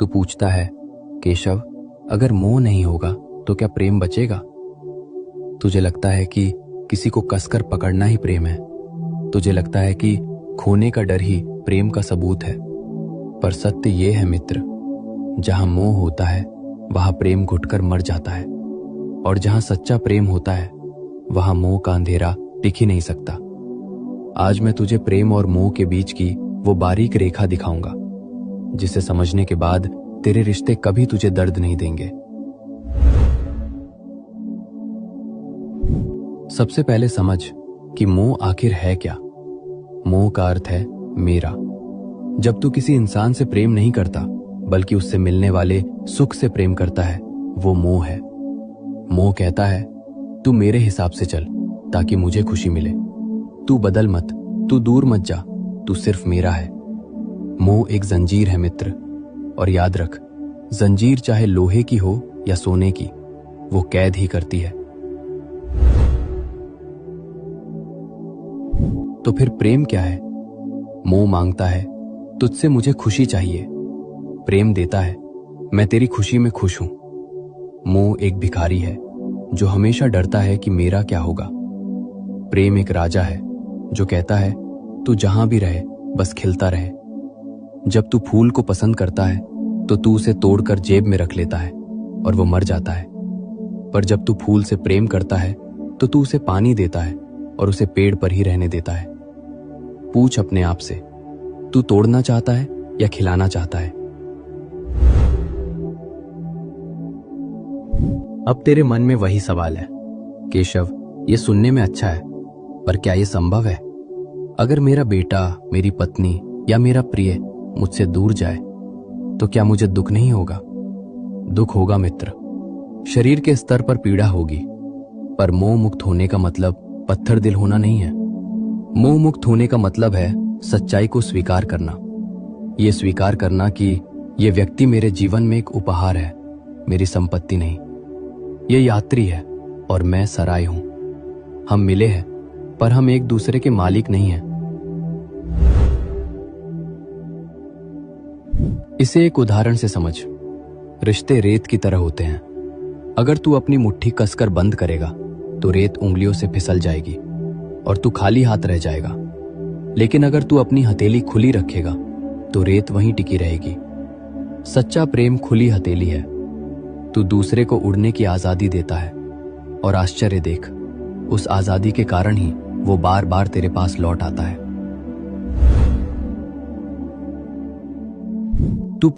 तू पूछता है, केशव, अगर मोह नहीं होगा तो क्या प्रेम बचेगा? तुझे लगता है कि किसी को कसकर पकड़ना ही प्रेम है। तुझे लगता है कि खोने का डर ही प्रेम का सबूत है। पर सत्य ये है मित्र, जहां मोह होता है वहां प्रेम घुटकर मर जाता है, और जहां सच्चा प्रेम होता है वहां मोह का अंधेरा टिक ही नहीं सकता। आज मैं तुझे प्रेम और मोह के बीच की वो बारीक रेखा दिखाऊंगा जिसे समझने के बाद तेरे रिश्ते कभी तुझे दर्द नहीं देंगे। सबसे पहले समझ कि मोह आखिर है क्या। मोह का अर्थ है मेरा। जब तू किसी इंसान से प्रेम नहीं करता बल्कि उससे मिलने वाले सुख से प्रेम करता है, वो मोह है। मोह कहता है, तू मेरे हिसाब से चल ताकि मुझे खुशी मिले। तू बदल मत, तू दूर मत जा, तू सिर्फ मेरा है। मोह एक जंजीर है मित्र, और याद रख, जंजीर चाहे लोहे की हो या सोने की, वो कैद ही करती है। तो फिर प्रेम क्या है? मोह मांगता है, तुझसे मुझे खुशी चाहिए। प्रेम देता है, मैं तेरी खुशी में खुश हूं। मोह एक भिखारी है जो हमेशा डरता है कि मेरा क्या होगा। प्रेम एक राजा है जो कहता है, तू जहां भी रहे बस खिलता रहे। जब तू फूल को पसंद करता है तो तू उसे तोड़कर जेब में रख लेता है और वो मर जाता है। पर जब तू फूल से प्रेम करता है तो तू उसे पानी देता है और उसे पेड़ पर ही रहने देता है। पूछ अपने आप से, तू तोड़ना चाहता है या खिलाना चाहता है? अब तेरे मन में वही सवाल है, केशव, ये सुनने में अच्छा है, पर क्या ये संभव है? अगर मेरा बेटा, मेरी पत्नी या मेरा प्रिय मुझसे दूर जाए तो क्या मुझे दुख नहीं होगा? दुख होगा मित्र, शरीर के स्तर पर पीड़ा होगी, पर मोह मुक्त होने का मतलब पत्थर दिल होना नहीं है। मोह मुक्त होने का मतलब है सच्चाई को स्वीकार करना। ये स्वीकार करना कि ये व्यक्ति मेरे जीवन में एक उपहार है, मेरी संपत्ति नहीं। ये यात्री है और मैं सराय हूं। हम मिले हैं पर हम एक दूसरे के मालिक नहीं हैं। इसे एक उदाहरण से समझ। रिश्ते रेत की तरह होते हैं। अगर तू अपनी मुट्ठी कसकर बंद करेगा तो रेत उंगलियों से फिसल जाएगी और तू खाली हाथ रह जाएगा। लेकिन अगर तू अपनी हथेली खुली रखेगा तो रेत वहीं टिकी रहेगी। सच्चा प्रेम खुली हथेली है। तू दूसरे को उड़ने की आजादी देता है, और आश्चर्य देख, उस आजादी के कारण ही वो बार बार तेरे पास लौट आता है।